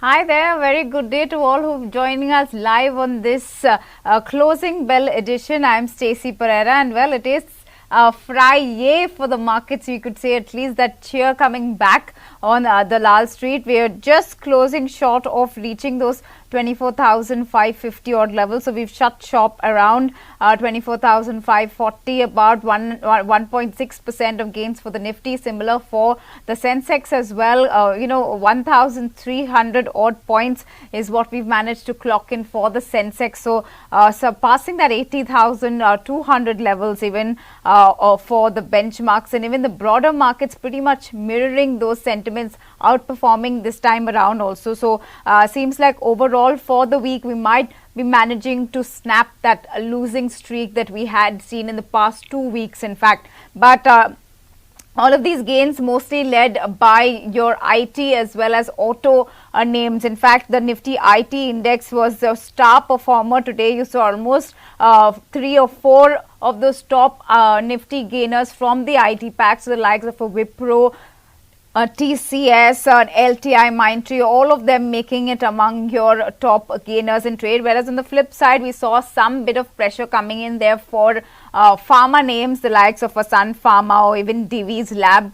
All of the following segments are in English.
Hi there, very good day to all who are joining us live on this Closing Bell edition. I'm Stacy Pereira, and well, it is Friday for the markets. You could say at least that cheer coming back on the Lal Street. We are just closing short of reaching those 24,550 odd levels. So we've shut shop around 24,540, about 1.6% of gains for the Nifty. Similar for the Sensex as well. 1,300 odd points is what we've managed to clock in for the Sensex. So surpassing that 80,200 levels even for the benchmarks, and even the broader markets pretty much mirroring those sentiments, outperforming this time around also. So seems like overall for the week we might be managing to snap that losing streak that we had seen in the past 2 weeks, in fact. But all of these gains mostly led by your IT as well as auto names. In fact, the Nifty IT index was the star performer today. You saw almost 3 or 4 of those top Nifty gainers from the IT packs, the likes of a Wipro, TCS, LTIMindtree, all of them making it among your top gainers in trade. Whereas on the flip side, we saw some bit of pressure coming in there for pharma names, the likes of a Sun Pharma or even Divi's Lab.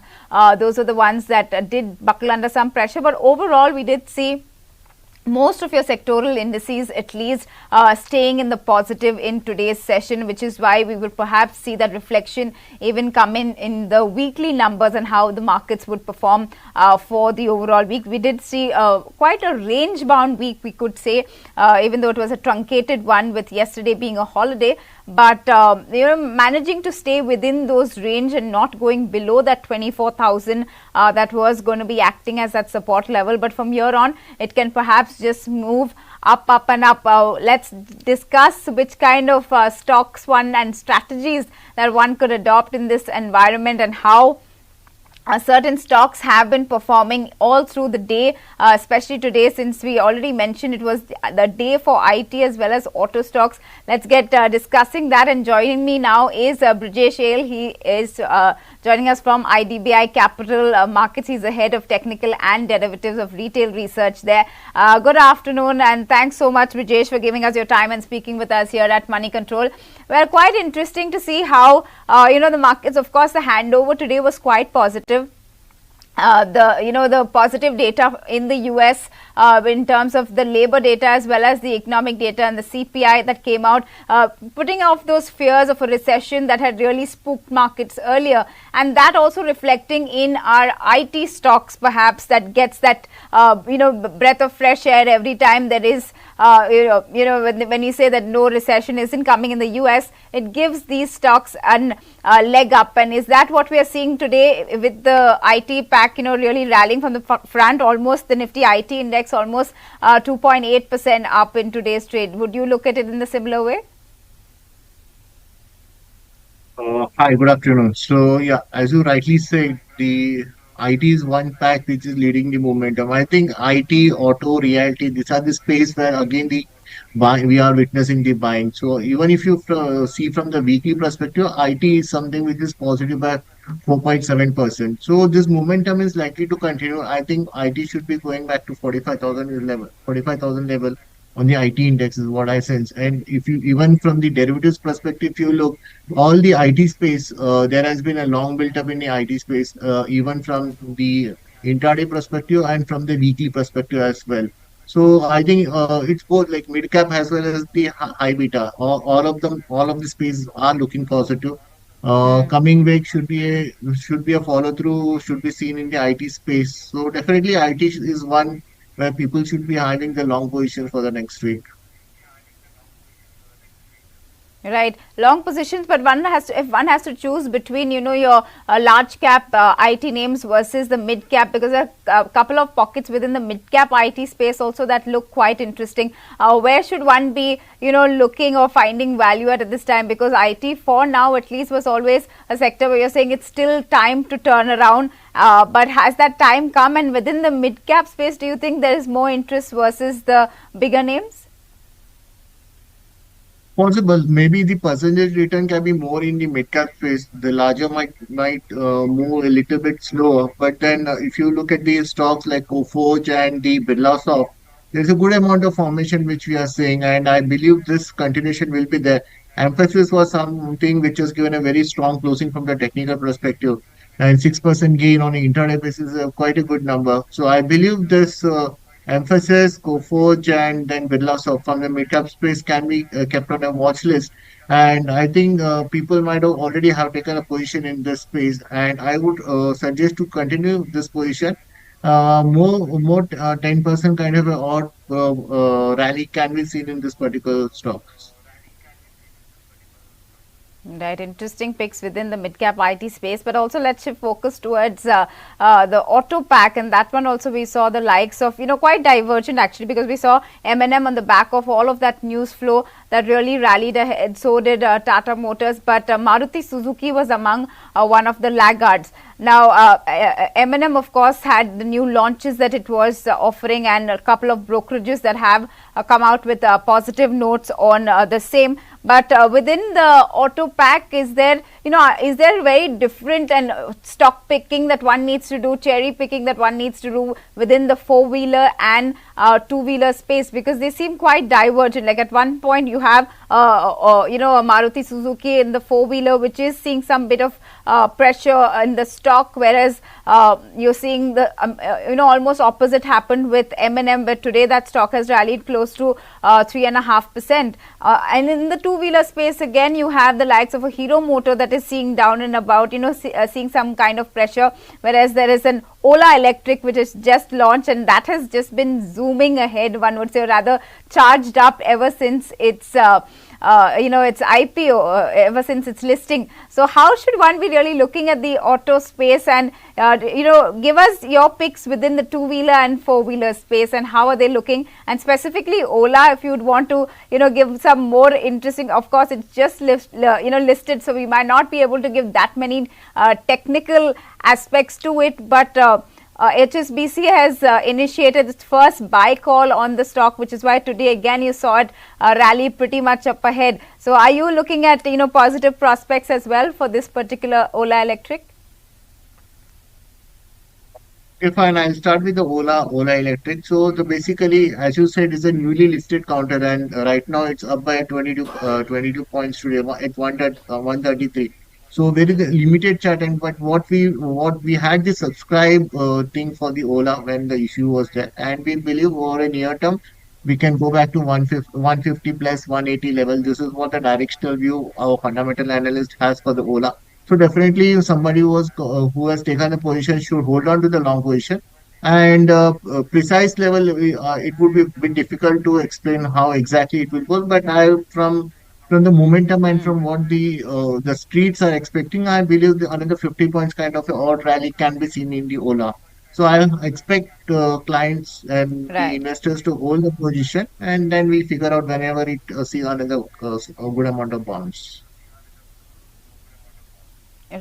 Those are the ones that did buckle under some pressure. But overall, we did see most of your sectoral indices at least staying in the positive in today's session, which is why we will perhaps see that reflection even come in the weekly numbers and how the markets would perform for the overall week. We did see quite a range bound week, we could say, even though it was a truncated one with yesterday being a holiday. But managing to stay within those range and not going below that 24,000 that was going to be acting as that support level. But from here on, it can perhaps just move up and up. Let's discuss which kind of stocks one and strategies that one could adopt in this environment, and how certain stocks have been performing all through the day, especially today, since we already mentioned it was the day for IT as well as auto stocks. Let's get discussing that, and joining me now is Brijesh Ail. He is joining us from IDBI Capital Markets. He's the head of technical and derivatives of retail research there. Good afternoon, and thanks so much, Brijesh, for giving us your time and speaking with us here at Moneycontrol. Well, quite interesting to see how the markets, of course, the handover today was quite positive. The positive data in the US in terms of the labor data as well as the economic data and the CPI that came out, putting off those fears of a recession that had really spooked markets earlier, and that also reflecting in our IT stocks, perhaps that gets that breath of fresh air every time there is when you say that no recession isn't coming in the US, it gives these stocks an leg up. And is that what we are seeing today with the IT pack really rallying from the front? Almost the Nifty IT index almost 2.8% up in today's trade. Would you look at it in the similar way? Hi, good afternoon. So, yeah, as you rightly said, the IT is one pack which is leading the momentum. I think IT, auto, realty, these are the space where again we are witnessing the buying. So even if you see from the weekly perspective, IT is something which is positive by 4.7%. So this momentum is likely to continue. I think IT should be going back to 45,000 level on the IT index is what I sense. And if you even from the derivatives perspective, if you look all the IT space, there has been a long built up in the IT space, even from the intraday perspective and from the weekly perspective as well. So I think it's both like mid cap as well as the high beta. All of them, all of the spaces are looking positive. Coming week should be a follow through, should be seen in the IT space. So definitely IT is one where people should be having the long position for the next week. Right, long positions, but if one has to choose between your large cap IT names versus the mid cap, because there are a couple of pockets within the mid cap IT space also that look quite interesting. Where should one be looking or finding value at this time? Because IT for now at least was always a sector where you're saying it's still time to turn around, but has that time come? And within the mid cap space, do you think there is more interest versus the bigger names? Possible. Maybe the percentage return can be more in the mid cap space. The larger might move a little bit slower. But then if you look at the stocks like Coforge and the Birlasoft, there's a good amount of formation which we are seeing, and I believe this continuation will be there. Emphasis was something which has given a very strong closing from the technical perspective, and 6% gain on an intraday basis is quite a good number. So I believe this emphasis, Coforge, and then Birlasoft from the mid-cap space can be kept on a watch list. And I think people might have already have taken a position in this space, and I would suggest to continue this position. More 10% kind of a odd rally can be seen in this particular stock. Right, interesting picks within the mid-cap IT space, but also let's shift focus towards the auto pack, and that one also we saw the likes of, quite divergent actually, because we saw M&M on the back of all of that news flow that really rallied ahead. So did Tata Motors, but Maruti Suzuki was among one of the laggards. Now, M&M of course had the new launches that it was offering, and a couple of brokerages that have come out with positive notes on the same. But within the auto pack, is there very different and stock picking that one needs to do, cherry picking that one needs to do within the four-wheeler and two-wheeler space, because they seem quite divergent. Like at one point you have a Maruti Suzuki in the four-wheeler, which is seeing some bit of pressure in the stock, whereas you're seeing the almost opposite happened with M&M, where today that stock has rallied close to 3.5%. And in the two-wheeler space, again, you have the likes of a Hero Motor that is seeing down and about, seeing some kind of pressure, whereas there is an Ola Electric which is just launched, and that has just been zooming ahead, one would say, or rather charged up ever since its its IPO, ever since its listing. So how should one be really looking at the auto space, and give us your picks within the two-wheeler and four-wheeler space, and how are they looking? And specifically Ola, if you would want to give some more interesting, of course it's just listed, so we might not be able to give that many technical aspects to it, but HSBC has initiated its first buy call on the stock, which is why today again you saw it rally pretty much up ahead. So are you looking at positive prospects as well for this particular Ola Electric? Okay, fine. I'll start with the Ola Electric. So the basically, as you said, is a newly listed counter, and right now it's up by 22 points today at 133. So there is a limited chart, and but what we had the subscribe thing for the Ola when the issue was there, and we believe over a near term we can go back to 150 plus 180 level. This is what the directional view our fundamental analyst has for the Ola. So definitely somebody who has taken a position should hold on to the long position. And precise level, it would be a bit difficult to explain how exactly it will go. But from the momentum and from what the streets are expecting, I believe another 50 points kind of a odd rally can be seen in the Ola. So I expect clients and the Right. investors to hold the position, and then we figure out whenever it see another a good amount of bounce.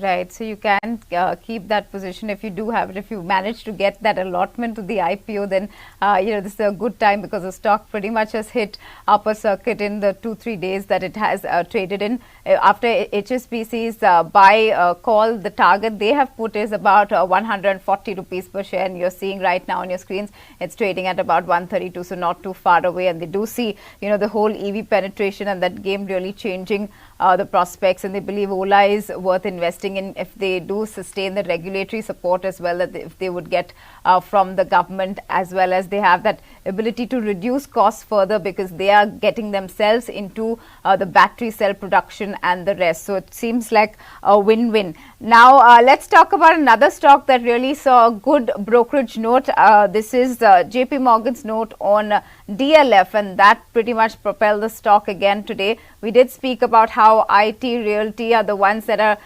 Right, so you can keep that position if you do have it. If you manage to get that allotment to the IPO, then this is a good time, because the stock pretty much has hit upper circuit in the 2-3 days that it has traded in. After HSBC's buy call, the target they have put is about 140 rupees per share, and you're seeing right now on your screens it's trading at about 132, so not too far away. And they do see the whole EV penetration and that game really changing the prospects, and they believe Ola is worth investing in if they do sustain the regulatory support as well, that if they would get from the government, as well as they have that ability to reduce costs further, because they are getting themselves into the battery cell production and the rest. So it seems like a win-win. Now let's talk about another stock that really saw a good brokerage note. This is JP Morgan's note on DLF, and that pretty much propelled the stock again today. We did speak about how IT, Realty are the ones that are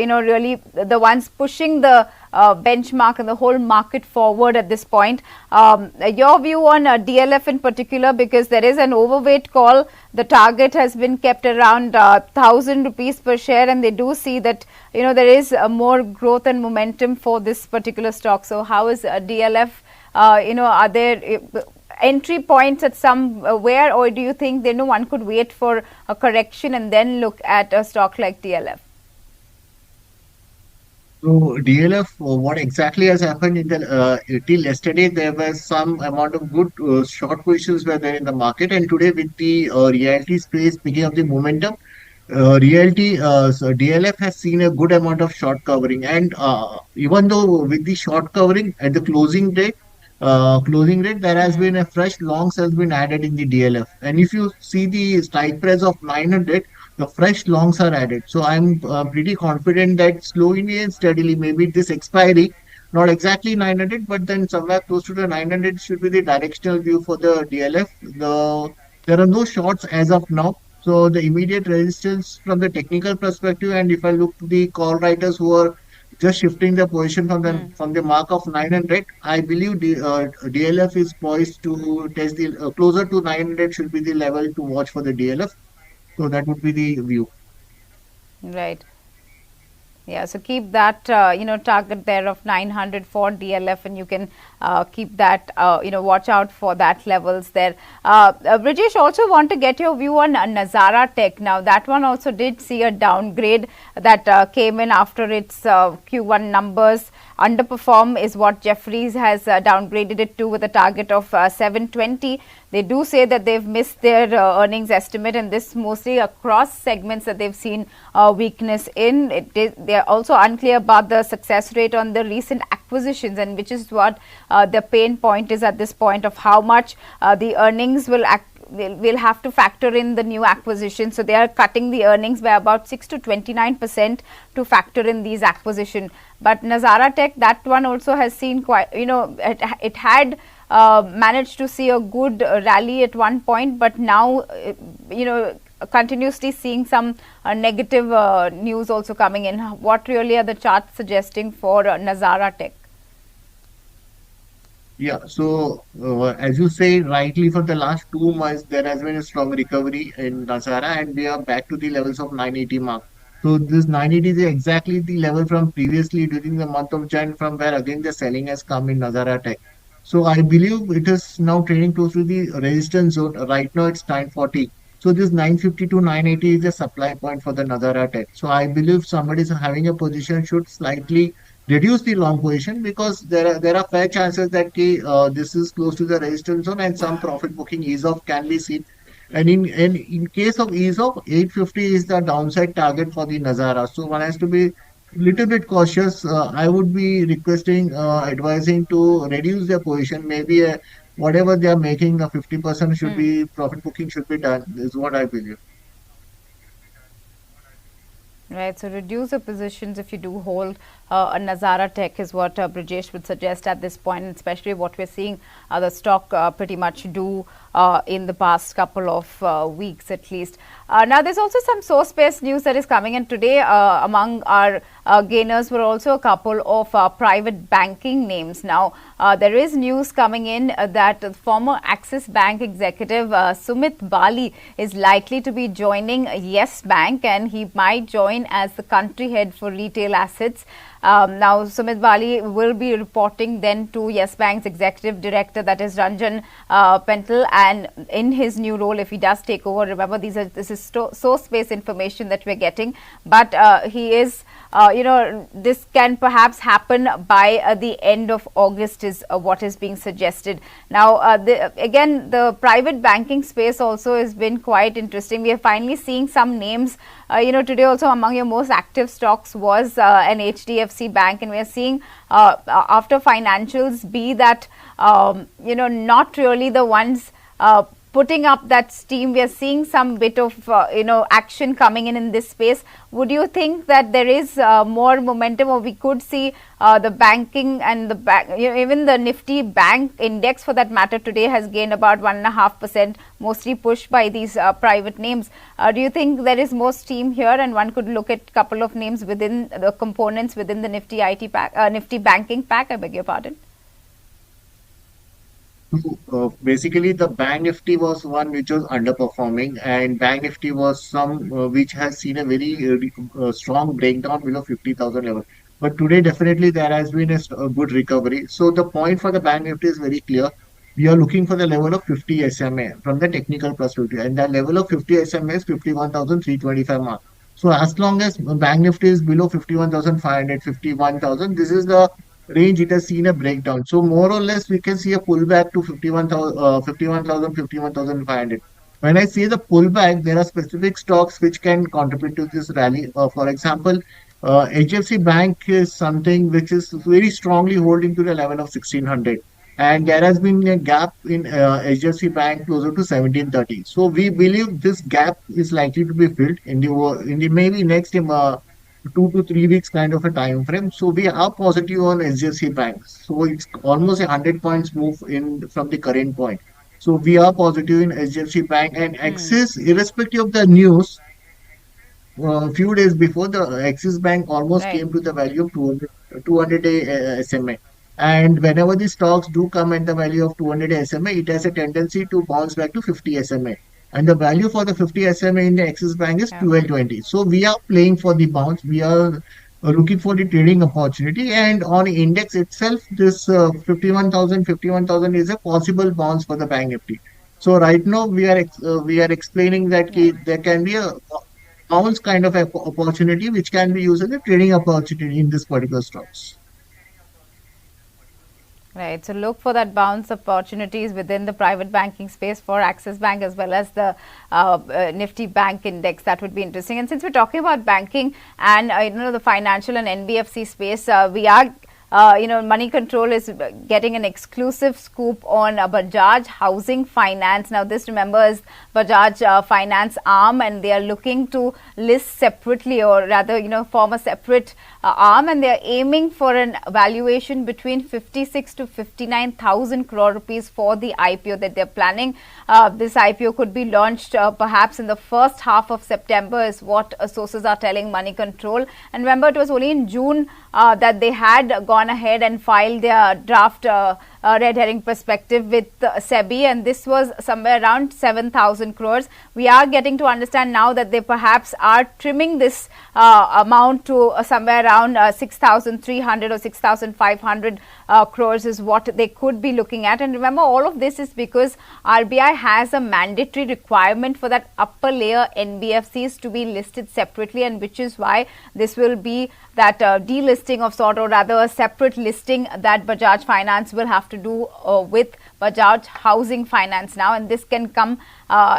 really the ones pushing the benchmark and the whole market forward at this point. Your view on DLF in particular, because there is an overweight call. The target has been kept around 1,000 rupees per share, and they do see that there is more growth and momentum for this particular stock. So how is DLF? Are there entry points at somewhere, or do you think one could wait for a correction and then look at a stock like DLF? So DLF, what exactly has happened in the till yesterday? There was some amount of good short positions were there in the market, and today with the reality space picking up the momentum, so DLF has seen a good amount of short covering, and even though with the short covering at the closing rate, there has been a fresh longs has been added in the DLF. And if you see the strike price of 900, the fresh longs are added. So I'm pretty confident that slowly and steadily, maybe this expiry, not exactly 900, but then somewhere close to the 900 should be the directional view for the DLF. There are no shorts as of now. So the immediate resistance from the technical perspective, and if I look to the call writers who are just shifting the position from the mark of 900, I believe DLF is poised to test the closer to 900 should be the level to watch for the DLF. So that would be the view. Right. Yeah, so keep that target there of 900 for DLF, and you can keep that watch out for that levels there. Brijesh, also want to get your view on Nazara Tech. Now that one also did see a downgrade that came in after its Q1 numbers. Underperform is what Jefferies has downgraded it to, with a target of 720. They do say that they've missed their earnings estimate, and this mostly across segments that they've seen weakness in. They're also unclear about the success rate on the recent acquisitions, and which is what the pain point is at this point, of how much the earnings will have to factor in the new acquisition. So they are cutting the earnings by about 6 to 29% to factor in these acquisition. But Nazara Tech, that one also has seen quite, it had managed to see a good rally at one point, but now, continuously seeing some negative news also coming in. What really are the charts suggesting for Nazara Tech? Yeah, so as you say rightly, for the last 2 months, there has been a strong recovery in Nazara, and we are back to the levels of 980 mark. So this 980 is exactly the level from previously during the month of Jan, from where again the selling has come in Nazara Tech. So I believe it is now trading close to the resistance zone. Right now it's 940. So this 950 to 980 is a supply point for the Nazara Tech. So I believe somebody is having a position should slightly reduce the long position, because there are fair chances that this is close to the resistance zone and some profit booking ease off can be seen. And in case of ease off, 850 is the downside target for the Nazara. So one has to be little bit cautious. I would be requesting, advising to reduce their position. Maybe whatever they are making, 50% should Hmm. be profit booking should be done. Is what I believe. Right, so reduce the positions if you do hold a Nazara Tech, is what Brijesh would suggest at this point, especially what we're seeing the stock pretty much do in the past couple of weeks at least. Now, there's also some source-based news that is coming in today. Among our gainers were also a couple of private banking names. Now, there is news coming in that the former Axis Bank executive Sumit Bali is likely to be joining Yes Bank, and he might join as the country head for retail assets. Now, Sumit Bali will be reporting then to Yes Bank's executive director, that is Ranjan Pental, and in his new role, if he does take over, remember this is source-based information that we're getting, but he is. This can perhaps happen by the end of August, is what is being suggested. Now, again, the private banking space also has been quite interesting. We are finally seeing some names. Today also among your most active stocks was an HDFC Bank, and we are seeing after financials be that, not really the ones putting up that steam. We are seeing some bit of action coming in this space. Would you think that there is more momentum, or we could see the banking and the bank, even the Nifty Bank index for that matter today has gained about 1.5%, mostly pushed by these private names. Do you think there is more steam here, and one could look at a couple of names within the components within the Nifty IT pack, Nifty banking pack? I beg your pardon. So, basically, the Bank Nifty was one which was underperforming, and Bank Nifty was some which has seen a very strong breakdown below 50,000 level. But today, definitely, there has been a good recovery. So, the point for the Bank Nifty is very clear. We are looking for the level of 50 SMA from the technical perspective, and that level of 50 SMA is 51,325 mark. So as long as Bank Nifty is below 51,500, 51,000, this is the range it has seen a breakdown. So more or less, we can see a pullback to 51,000, 51,000, 51,500. When I say the pullback, there are specific stocks which can contribute to this rally. For example, HDFC Bank is something which is very strongly holding to the level of 1600. And there has been a gap in HDFC Bank closer to 1730. So we believe this gap is likely to be filled in the maybe next 2 to 3 weeks kind of a time frame. So we are positive on HDFC Bank. So it's almost 100 points move in from the current point. So we are positive in HDFC Bank and Hmm. Axis, irrespective of the news. A few days before, the Axis Bank almost Right. came to the value of 200 SMA. And whenever the stocks do come at the value of 200 SMA, it has a tendency to bounce back to 50 SMA. And the value for the 50 SMA in the Axis Bank is Yeah. 1220. So we are playing for the bounce. We are looking for the trading opportunity. And on index itself, this 51,000 is a possible bounce for the Bank Nifty. So right now we are explaining that Yeah. there can be a bounce kind of opportunity which can be used as a trading opportunity in this particular stocks. Right. So look for that bounce opportunities within the private banking space for Axis Bank as well as the Nifty Bank Index. That would be interesting. And since we're talking about banking and the financial and NBFC space, we are Money Control is getting an exclusive scoop on Bajaj Housing Finance. Now, this, remember, is Bajaj Finance arm, and they are looking to list separately, or rather, form a separate arm, and they are aiming for an valuation between 56 to 59,000 crore rupees for the IPO that they're planning. This IPO could be launched perhaps in the first half of September, is what sources are telling Money Control. And remember, it was only in June that they had gone ahead and filed their draft red herring perspective with SEBI, and this was somewhere around 7,000 crores. We are getting to understand now that they perhaps are trimming this amount to somewhere around 6,300 or 6,500 crores is what they could be looking at. And remember, all of this is because RBI has a mandatory requirement for that upper layer NBFCs to be listed separately, and which is why this will be that delisting of sort, or rather a separate listing that Bajaj Finance will have to do with Bajaj Housing Finance now, and this can come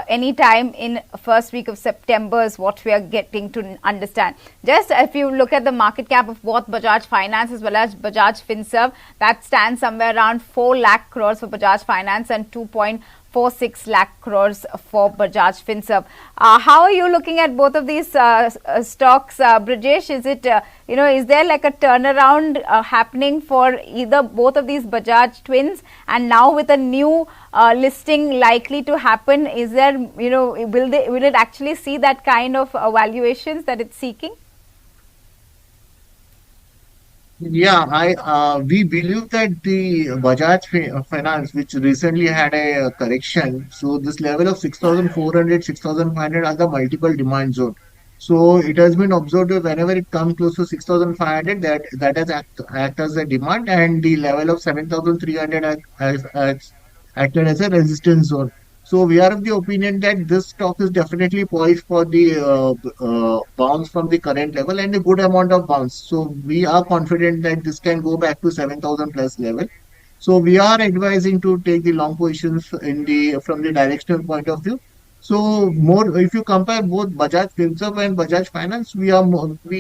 anytime in first week of September is what we are getting to understand. Just if you look at the market cap of both Bajaj Finance as well as Bajaj Fin Services, that stands somewhere around 4 lakh crores for Bajaj Finance and 2.46 lakh crores for Bajaj Fin Services. How are you looking at both of these stocks, Brijesh? Is it, is there like a turnaround happening for either both of these Bajaj twins, and now with a new listing likely to happen, is there, will it actually see that kind of valuations that it's seeking? Yeah, I we believe that the Finance, which recently had a correction, so this level of 6,400, 6,500 are the multiple demand zone. So it has been observed that whenever it comes close to 6,500, that has act as a demand, and the level of 7,300 has acted as a resistance zone. So we are of the opinion that this stock is definitely poised for the bounce from the current level, and a good amount of bounce. So we are confident that this can go back to 7,000 plus level. So we are advising to take the long positions in the from the directional point of view. So more, if you compare both Bajaj Finserv and Bajaj Finance, we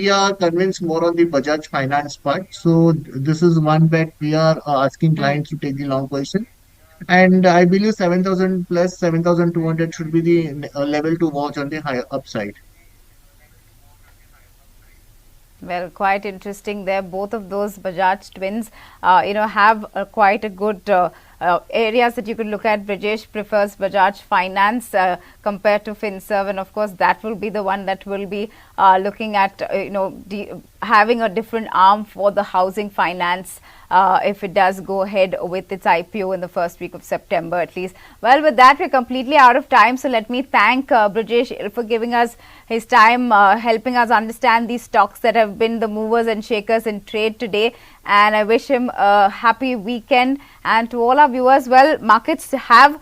are convinced more on the Bajaj Finance part. So this is one bet we are asking Hmm. clients to take the long position. And I believe 7,000 plus 7,200 should be the level to watch on the higher upside. Well, quite interesting there. Both of those Bajaj twins, have quite a good areas that you could look at. Brijesh prefers Bajaj Finance compared to Finserv, and of course that will be the one that will be looking at, having a different arm for the housing finance if it does go ahead with its IPO in the first week of September at least. Well, with that, we're completely out of time. So let me thank Brijesh Ail for giving us his time, helping us understand these stocks that have been the movers and shakers in trade today. And I wish him a happy weekend. And to all our viewers, well, markets have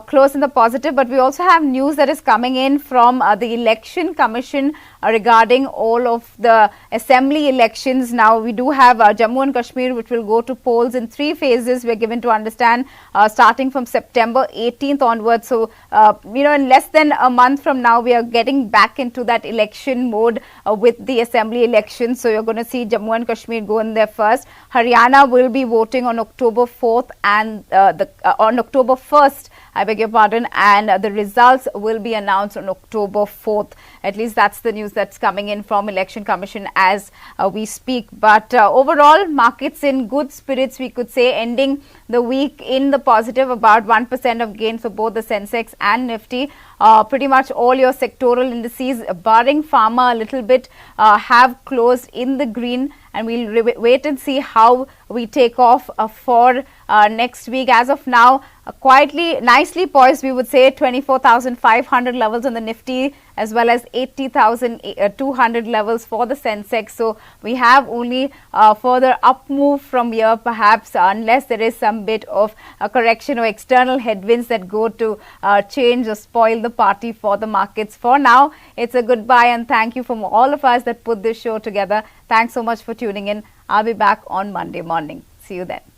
close in the positive, but we also have news that is coming in from the Election Commission regarding all of the assembly elections. Now, we do have Jammu and Kashmir, which will go to polls in 3 phases. We're given to understand starting from September 18th onwards. So, in less than a month from now, we are getting back into that election mode with the assembly elections. So, you're going to see Jammu and Kashmir go in there first. Haryana will be voting on October 4th and on October 1st. I beg your pardon, and the results will be announced on October 4th. At least that's the news that's coming in from Election Commission as we speak. But overall, markets in good spirits, we could say, ending the week in the positive, about 1% of gain for both the Sensex and Nifty. Pretty much all your sectoral indices, barring pharma a little bit, have closed in the green, and we'll wait and see how we take off for next week. As of now, quietly, nicely poised, we would say 24,500 levels on the Nifty, as well as 80,200 levels for the Sensex. So we have only further up move from here, perhaps, unless there is some bit of a correction or external headwinds that go to change or spoil the party for the markets. For now, it's a goodbye, and thank you from all of us that put this show together. Thanks so much for tuning in. I'll be back on Monday morning. See you then.